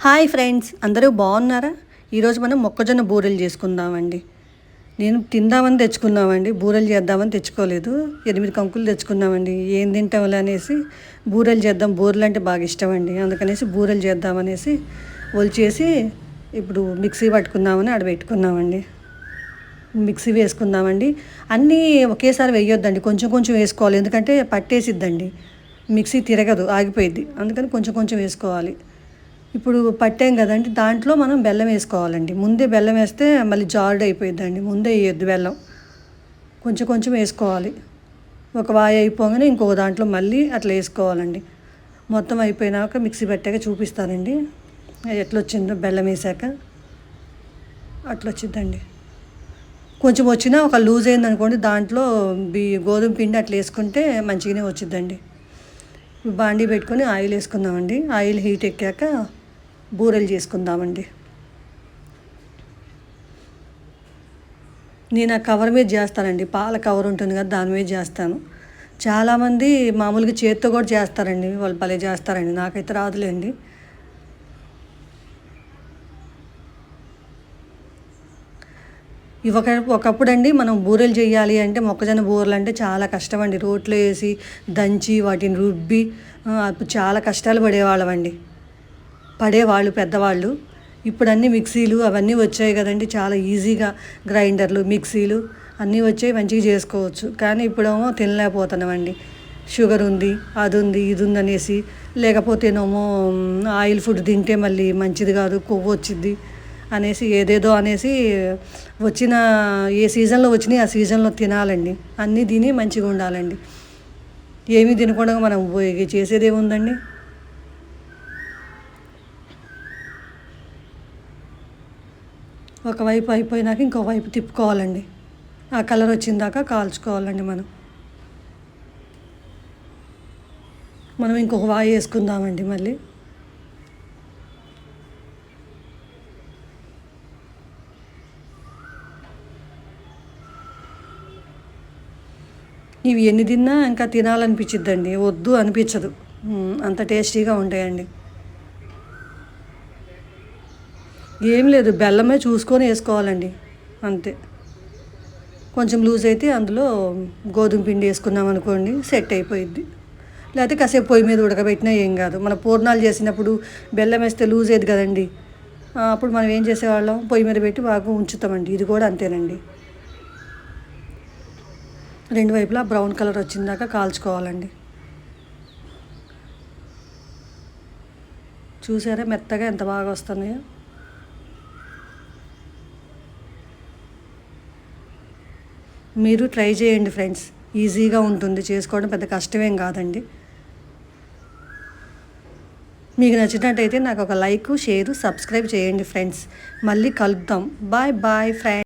Hi friends, అందరూ బాగున్నారా? ఈరోజు మనం మొక్కజొన్న బూరెలు చేసుకుందామండి. నేను తిందామని తెచ్చుకున్నామండి, బూరెలు చేద్దామని తెచ్చుకోలేదు. 8 కంకులు తెచ్చుకున్నామండి. ఏం తింటాంలే అనేసి బూరెలు చేద్దాం, బూరెలు అంటే బాగా ఇష్టం అండి. అందుకనేసి బూరెలు చేద్దామనేసి ఒలిచేసి ఇప్పుడు మిక్సీ పట్టుకుందామని పెట్టుకున్నామండి. మిక్సీ వేసుకుందామండి. అన్నీ ఒకేసారి వేయొద్దండి, కొంచెం కొంచెం వేసుకోవాలి. ఎందుకంటే పట్టేసిద్దండి, మిక్సీ తిరగదు, ఆగిపోయిద్ది. అందుకని కొంచెం కొంచెం వేసుకోవాలి. ఇప్పుడు పట్టాం కదండి, దాంట్లో మనం బెల్లం వేసుకోవాలండి. ముందే బెల్లం వేస్తే మళ్ళీ జారుడు అయిపోయిద్దండి. ముందే వేయొద్దు బెల్లం, కొంచెం కొంచెం వేసుకోవాలి. ఒక వాయి అయిపోగానే ఇంకొక దాంట్లో మళ్ళీ అట్లా వేసుకోవాలండి. మొత్తం అయిపోయినాక మిక్సీ పెట్టాక చూపిస్తానండి ఎట్లా వచ్చిందో. బెల్లం వేసాక అట్లా వచ్చిందండి. కొంచెం వచ్చినా ఒక లూజ్ అయిందనుకోండి, దాంట్లో గోధుమ పిండి అట్లా వేసుకుంటే మంచిగానే వచ్చిద్దండి. బాండీ పెట్టుకొని ఆయిల్ వేసుకుందామండి. ఆయిల్ హీట్ ఎక్కాక బూరెలు చేసుకుందామండి. నేను ఆ కవర్ మీద చేస్తానండి, పాల కవర్ ఉంటుంది కదా, దాని మీద చేస్తాను. చాలామంది మామూలుగా చేత్తో కూడా చేస్తారండి, వాళ్ళు భలే చేస్తారండి. నాకైతే రాదులేండి. ఒకప్పుడు అండి, మనం బూరెలు చేయాలి అంటే, మొక్కజొన్న బూరెలు అంటే చాలా కష్టం అండి. రోట్లో వేసి దంచి వాటిని రుబ్బి అప్పుడు చాలా కష్టాలు పడేవాళ్ళు పెద్దవాళ్ళు. ఇప్పుడు అన్నీ మిక్సీలు అవన్నీ వచ్చాయి కదండి, చాలా ఈజీగా గ్రైండర్లు, మిక్సీలు అన్నీ వచ్చాయి, మంచిగా చేసుకోవచ్చు. కానీ ఇప్పుడేమో తినలేకపోతున్నామండి. షుగర్ ఉంది, అది ఉంది, ఇది ఉంది అనేసి, లేకపోతేనేమో ఆయిల్ ఫుడ్ తింటే మళ్ళీ మంచిది కాదు, కొవ్వు వచ్చింది అనేసి ఏదేదో అనేసి వచ్చిన ఏ సీజన్లో వచ్చినాయి ఆ సీజన్లో తినాలండి. అన్నీ తిని మంచిగా ఉండాలండి. ఏమీ తినకుండా మనం చేసేది ఏముందండి. ఒకవైపు అయిపోయినాక ఇంకోవైపు తిప్పుకోవాలండి. ఆ కలర్ వచ్చిందాక కాల్చుకోవాలండి. మనం ఇంకొక వాయి వేసుకుందామండి. మళ్ళీ ఇవి ఎన్ని తిన్నా ఇంకా తినాలనిపించిద్దండి, వద్దు అనిపించదు, అంత టేస్టీగా ఉంటాయండి. ఏం లేదు, బెల్లమే చూసుకొని వేసుకోవాలండి, అంతే. కొంచెం లూజ్ అయితే అందులో గోధుమ పిండి వేసుకున్నాం అనుకోండి, సెట్ అయిపోయిద్ది. లేకపోతే కాసేపు పొయ్యి మీద ఉడకబెట్టినా ఏం కాదు. మన పూర్ణాలు చేసినప్పుడు బెల్లం వేస్తే లూజ్ అయ్యేది కదండి, అప్పుడు మనం ఏం చేసేవాళ్ళం, పొయ్యి మీద పెట్టి బాగా ఉంచుతామండి. ఇది కూడా అంతేనండి. రెండు వైపులా బ్రౌన్ కలర్ వచ్చిందాక కాల్చుకోవాలండి. చూసారా మెత్తగా ఎంత బాగా వస్తున్నాయో. మీరు ట్రై చేయండి ఫ్రెండ్స్, ఈజీగా ఉంటుంది చేసుకోవడం, పెద్ద కష్టమేం కాదండి. మీకు నచ్చినట్టయితే నాకు ఒక లైక్, షేరు, సబ్స్క్రైబ్ చేయండి ఫ్రెండ్స్. మళ్ళీ కలుద్దాం. Bye bye friends.